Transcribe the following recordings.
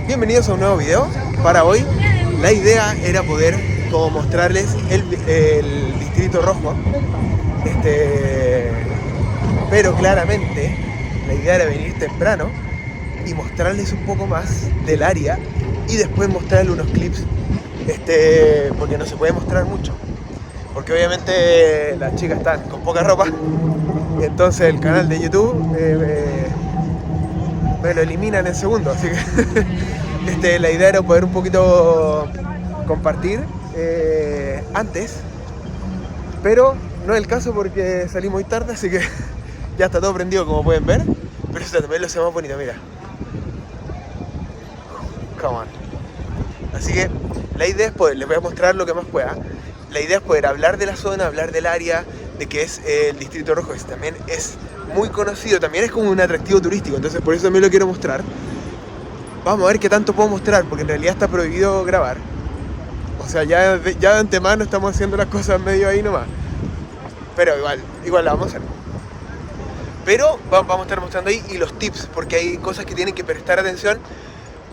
Bienvenidos a un nuevo video. Para hoy la idea era poder como mostrarles el Distrito Rojo, pero claramente la idea era venir temprano y mostrarles un poco más del área y después mostrarles unos clips, porque no se puede mostrar mucho, porque obviamente las chicas están con poca ropa, entonces el canal de YouTube me lo eliminan en segundos, así que la idea era poder un poquito compartir antes, pero no es el caso porque salí muy tarde, así que ya está todo prendido como pueden ver, pero eso también lo hace más bonito, mira. Come on. Así que la idea es poder, les voy a mostrar lo que más pueda. La idea es poder hablar de la zona, hablar del área, de que es el Distrito Rojo, también es muy conocido, también es como un atractivo turístico, entonces por eso también lo quiero mostrar. Vamos a ver qué tanto puedo mostrar, porque en realidad está prohibido grabar. O sea, ya de antemano estamos haciendo las cosas medio ahí nomás. Pero igual la vamos a hacer. Pero vamos a estar mostrando ahí y los tips, porque hay cosas que tienen que prestar atención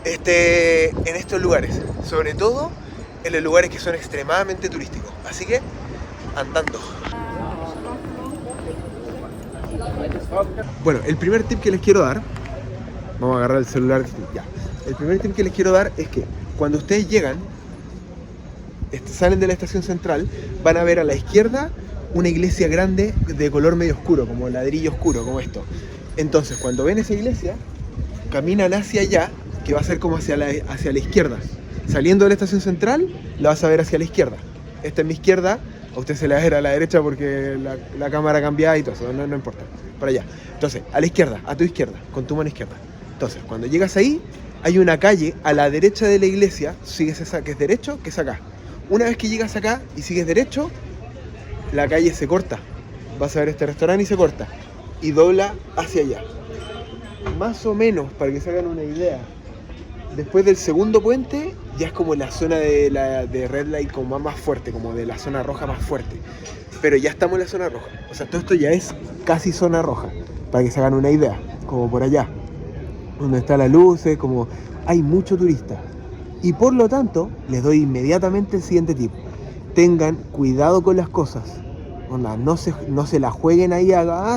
en estos lugares. Sobre todo en los lugares que son extremadamente turísticos. Así que, andando. Bueno, el primer tip que les quiero dar, vamos a agarrar el celular, ya. El primer tip que les quiero dar es que cuando ustedes llegan, salen de la estación central, van a ver a la izquierda una iglesia grande de color medio oscuro, como ladrillo oscuro, como esto. Entonces, cuando ven esa iglesia, caminan hacia allá, que va a ser como hacia la izquierda. Saliendo de la estación central, la vas a ver hacia la izquierda. Esta es mi izquierda, a usted se la va a ver a la derecha porque la cámara cambia y todo eso, no importa. Para allá. Entonces, a la izquierda, a tu izquierda, con tu mano izquierda. Entonces, cuando llegas ahí, hay una calle a la derecha de la iglesia, sigues esa que es derecho, que es acá. Una vez que llegas acá y sigues derecho, la calle se corta. Vas a ver este restaurante y se corta. Y dobla hacia allá. Más o menos, para que se hagan una idea, después del segundo puente, ya es como la zona de Red Light como más fuerte, como de la zona roja más fuerte. Pero ya estamos en la zona roja. O sea, todo esto ya es casi zona roja, para que se hagan una idea. Como por allá, donde están las luces, como hay mucho turista. Y por lo tanto, les doy inmediatamente el siguiente tip. Tengan cuidado con las cosas. Onda, no se la jueguen ahí,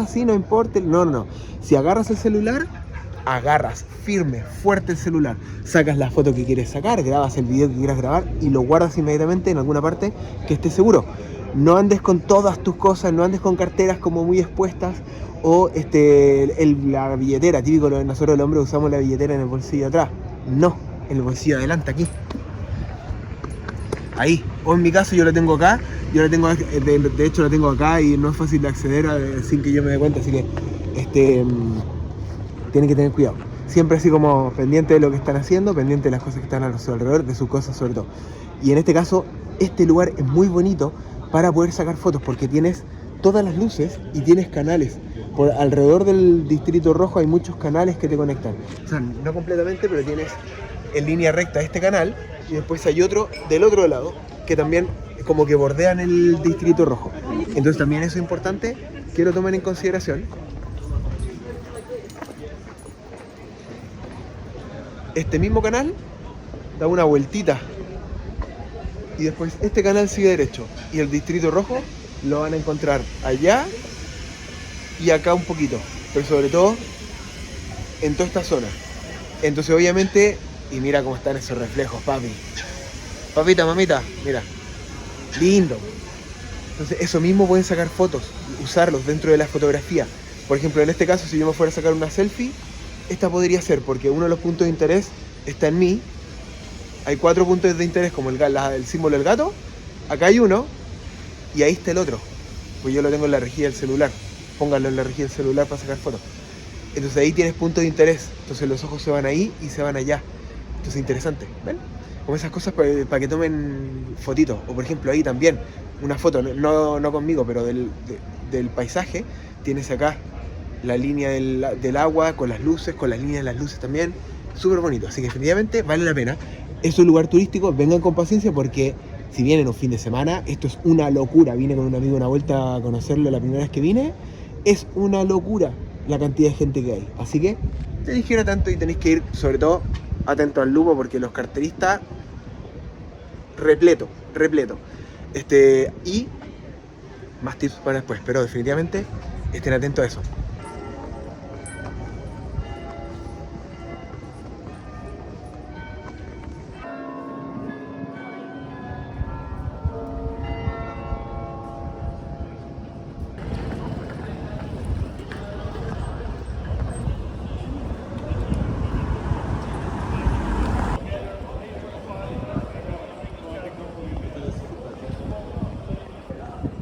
sí, no importa. No. Si agarras el celular, agarras firme, fuerte el celular. Sacas la foto que quieres sacar, grabas el video que quieras grabar y lo guardas inmediatamente en alguna parte que estés seguro. No andes con todas tus cosas, no andes con carteras como muy expuestas o la billetera, típico de nosotros los hombres usamos la billetera en el bolsillo de atrás. No, en el bolsillo de adelante, aquí. Ahí, o en mi caso yo la tengo acá, de hecho la tengo acá y no es fácil de acceder sin que yo me dé cuenta, así que tienen que tener cuidado. Siempre así como pendiente de lo que están haciendo, pendiente de las cosas que están a su alrededor, de sus cosas sobre todo. Y en este caso, este lugar es muy bonito para poder sacar fotos porque tienes todas las luces y tienes canales. Por alrededor del Distrito Rojo hay muchos canales que te conectan. O sea, no completamente, pero tienes en línea recta este canal y después hay otro del otro lado que también como que bordean el Distrito Rojo. Entonces también eso es importante, quiero tomar en consideración. Este mismo canal da una vueltita y después este canal sigue derecho y el Distrito Rojo lo van a encontrar allá y acá un poquito, pero sobre todo en toda esta zona. Entonces obviamente, y mira cómo están esos reflejos, papi. Papita, mamita, mira. Lindo. Entonces eso mismo pueden sacar fotos, usarlos dentro de la fotografía. Por ejemplo, en este caso, si yo me fuera a sacar una selfie, esta podría ser, porque uno de los puntos de interés está en mí. Hay 4 puntos de interés, como el símbolo del gato. Acá hay uno, y ahí está el otro. Pues yo lo tengo en la rejilla del celular. Pónganlo en la rejilla del celular para sacar fotos. Entonces ahí tienes puntos de interés. Entonces los ojos se van ahí y se van allá. Entonces interesante, ¿ven? Como esas cosas para que tomen fotitos. O por ejemplo ahí también, una foto, no conmigo, pero del paisaje. Tienes acá la línea del agua con las luces, con las líneas de las luces también. Súper bonito, así que definitivamente vale la pena. Es un lugar turístico, vengan con paciencia porque si vienen un fin de semana, esto es una locura. Vine con un amigo una vuelta a conocerlo la primera vez que vine. Es una locura la cantidad de gente que hay. Así que tenéis que ir a tanto y tenéis que ir sobre todo atento al lupo porque los carteristas, repleto. Y más tips para después, pero definitivamente estén atentos a eso.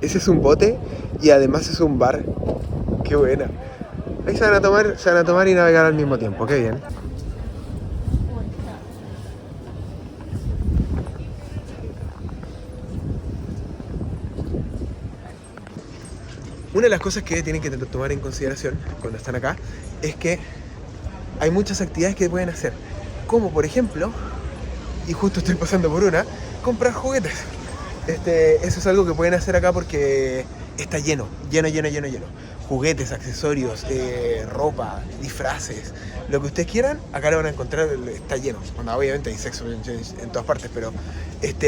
Ese es un bote y además es un bar. Qué buena. Ahí se van a tomar y navegar al mismo tiempo. Qué bien. Una de las cosas que tienen que tomar en consideración cuando están acá es que hay muchas actividades que pueden hacer. Como por ejemplo, y justo estoy pasando por una, comprar juguetes. Eso es algo que pueden hacer acá porque está lleno. Juguetes, accesorios, ropa, disfraces, lo que ustedes quieran, acá lo van a encontrar, está lleno. Bueno, obviamente hay sexo en todas partes, pero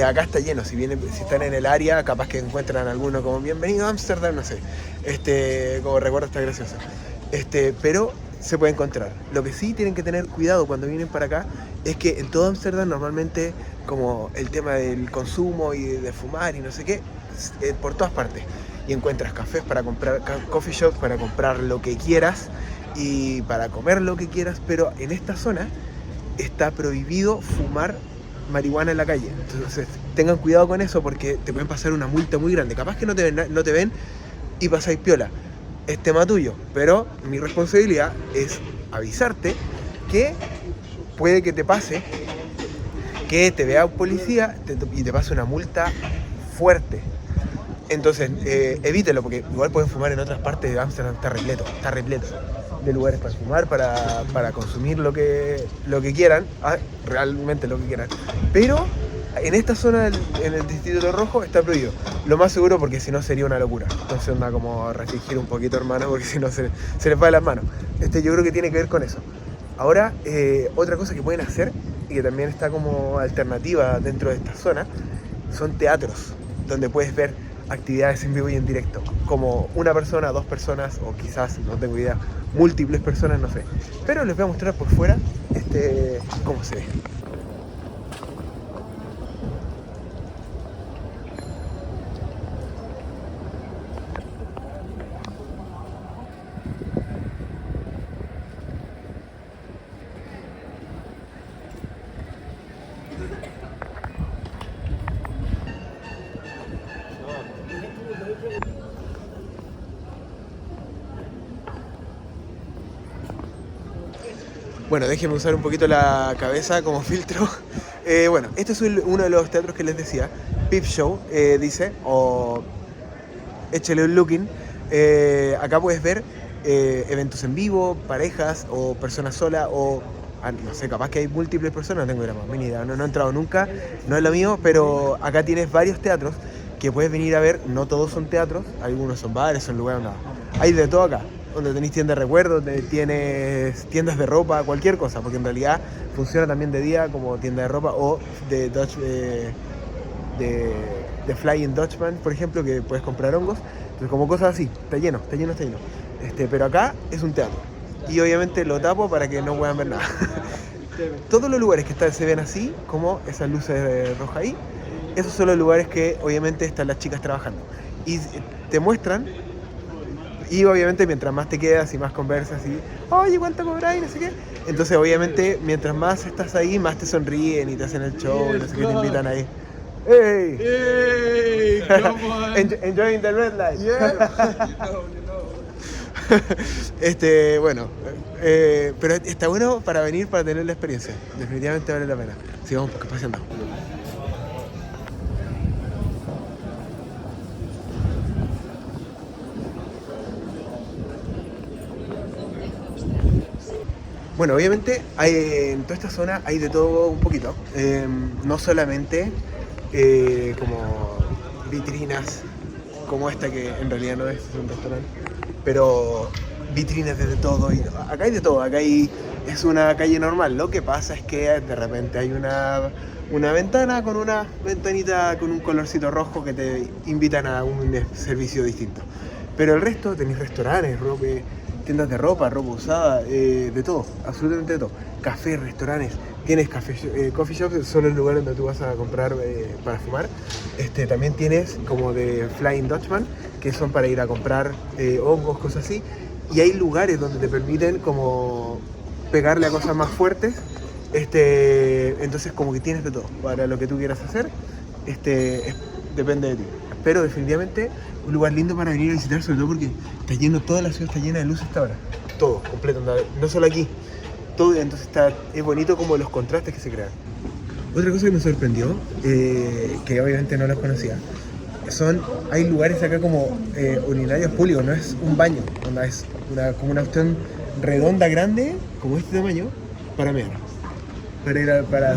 acá está lleno. Si están en el área, capaz que encuentran alguno como bienvenido a Ámsterdam, no sé. Como recuerdo está gracioso. Pero se puede encontrar. Lo que sí tienen que tener cuidado cuando vienen para acá es que en todo Ámsterdam normalmente como el tema del consumo y de fumar y no sé qué, por todas partes. Y encuentras cafés para comprar, coffee shops para comprar lo que quieras y para comer lo que quieras, pero en esta zona está prohibido fumar marihuana en la calle. Entonces tengan cuidado con eso porque te pueden pasar una multa muy grande. Capaz que no te ven y pasáis piola. Es tema tuyo, pero mi responsabilidad es avisarte que puede que te pase, que te vea un policía y te pase una multa fuerte. Entonces, evítelo, porque igual pueden fumar en otras partes de Ámsterdam, está repleto de lugares para fumar, para consumir lo que quieran, realmente lo que quieran. Pero en esta zona, en el Distrito Rojo, está prohibido. Lo más seguro porque si no sería una locura. Entonces anda como a restringir un poquito, hermano, porque si no se les va de las manos. Yo creo que tiene que ver con eso. Ahora, otra cosa que pueden hacer, y que también está como alternativa dentro de esta zona, son teatros, donde puedes ver actividades en vivo y en directo, como una persona, dos personas, o quizás, no tengo idea, múltiples personas, no sé. Pero les voy a mostrar por fuera cómo se ve. Bueno, déjenme usar un poquito la cabeza como filtro. Bueno, este es uno de los teatros que les decía, Peep Show, dice, o échale un looking. Acá puedes ver eventos en vivo, parejas o personas solas o no sé, capaz que hay múltiples personas, no tengo la más mínima idea, no he entrado nunca, no es lo mío, pero acá tienes varios teatros que puedes venir a ver. No todos son teatros, algunos son bares, son lugares donde hay de todo acá, donde tenéis tiendas de recuerdos, donde tienes tiendas de ropa, cualquier cosa, porque en realidad funciona también de día como tienda de ropa o de Flying Dutchman, por ejemplo, que puedes comprar hongos. Entonces, como cosas así, está lleno. Pero acá es un teatro. Y obviamente lo tapo para que no puedan ver nada. Todos los lugares que se ven así, como esas luces rojas ahí, esos son los lugares que obviamente están las chicas trabajando. Y te muestran, y obviamente mientras más te quedas y más conversas y oye, ¿cuánto cobráis? No sé qué. Entonces obviamente mientras más estás ahí, más te sonríen y te hacen el show y no sé qué, te invitan ahí. Hey! Hey! Come on! Enjoying the red light. Yeah! Bueno, pero está bueno para venir, para tener la experiencia. Definitivamente vale la pena. Sigamos paseando. Bueno, obviamente en toda esta zona hay de todo un poquito. No solamente como vitrinas como esta, que en realidad no es un restaurante, pero vitrinas de todo. Y acá hay de todo. Acá hay es una calle normal. Lo que pasa es que de repente hay una ventana con una ventanita con un colorcito rojo que te invitan a un servicio distinto. Pero el resto tenéis restaurantes, tiendas de ropa usada, de todo, absolutamente de todo. Cafés, restaurantes, tienes coffee shops, son los lugares donde tú vas a comprar para fumar. También tienes como de Flying Dutchman, que son para ir a comprar hongos, cosas así. Y hay lugares donde te permiten como pegarle a cosas más fuertes. Entonces como que tienes de todo para lo que tú quieras hacer. Depende de ti. Pero definitivamente un lugar lindo para venir a visitar, sobre todo porque está lleno, toda la ciudad está llena de luz hasta ahora. Todo, completo, no solo aquí. Todo, entonces es bonito como los contrastes que se crean. Otra cosa que me sorprendió, que obviamente no los conocía, hay lugares acá como urinarios públicos, no es un baño, es como una opción redonda grande, como este tamaño, para mear.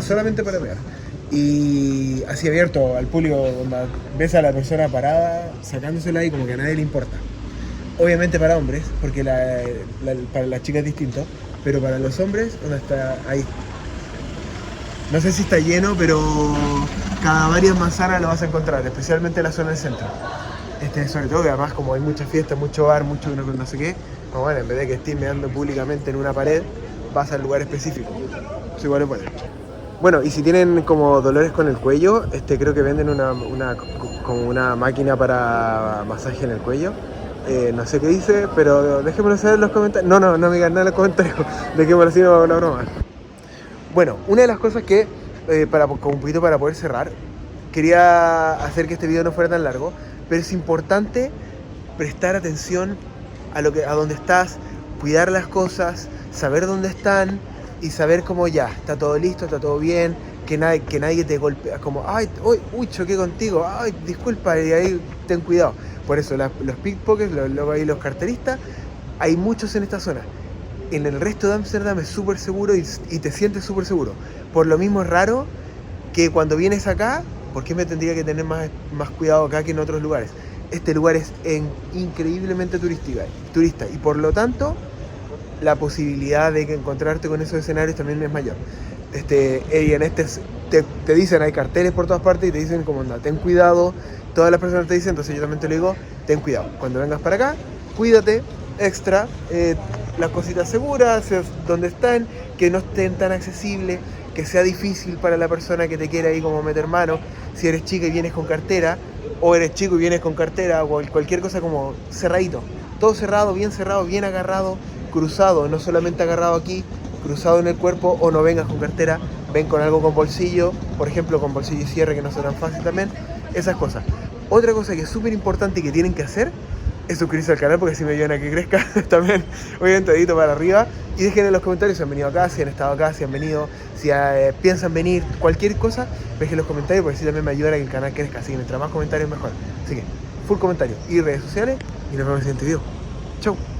Solamente para mear. Y así abierto al público, donde ves a la persona parada, sacándosela y como que a nadie le importa. Obviamente para hombres, porque para las chicas es distinto, pero para los hombres, donde está ahí. No sé si está lleno, pero cada varias manzanas lo vas a encontrar, especialmente en la zona del centro. Sobre todo que además como hay muchas fiestas, mucho bar, mucho no sé qué, pues bueno, en vez de que estés meando públicamente en una pared, vas al lugar específico. Eso igual es bueno. Bueno, y si tienen como dolores con el cuello, creo que venden como una máquina para masaje en el cuello. No sé qué dice, pero déjenmelo saber en los comentarios. No me digan nada en los comentarios. Dejémoslo así, no hago una broma. Bueno, una de las cosas que, como un poquito para poder cerrar, quería hacer que este video no fuera tan largo, pero es importante prestar atención a dónde estás, cuidar las cosas, saber dónde están y saber cómo ya, está todo listo, está todo bien, que nadie te golpea, como, ay, uy, choqué contigo, ay, disculpa, y ahí ten cuidado. Por eso los pickpockets, los carteristas, hay muchos en esta zona. En el resto de Ámsterdam es súper seguro y te sientes súper seguro. Por lo mismo es raro que cuando vienes acá, ¿por qué me tendría que tener más cuidado acá que en otros lugares? Este lugar es increíblemente turista y por lo tanto la posibilidad de que encontrarte con esos escenarios también es mayor. Te dicen, hay carteles por todas partes y te dicen como, ten cuidado, todas las personas te dicen, entonces yo también te lo digo, ten cuidado. Cuando vengas para acá, cuídate extra, las cositas seguras, donde están, que no estén tan accesibles, que sea difícil para la persona que te quiere ahí como meter mano. Si eres chica y vienes con cartera, o eres chico y vienes con cartera, o cualquier cosa como cerradito. Todo cerrado, bien agarrado, cruzado, no solamente agarrado aquí, cruzado en el cuerpo, o no vengas con cartera, ven con algo con bolsillo, por ejemplo con bolsillo y cierre, que no sea tan fácil también, esas cosas. Otra cosa que es súper importante y que tienen que hacer es suscribirse al canal porque así me ayudan a que crezca también, obviamente dedito para arriba, y dejen en los comentarios si han venido acá, si han estado acá, si han venido, si piensan venir, cualquier cosa, dejen en los comentarios porque así también me ayuda a que el canal crezca, así que mientras más comentarios mejor. Así que, full comentario y redes sociales, y nos vemos en el siguiente video. Chau.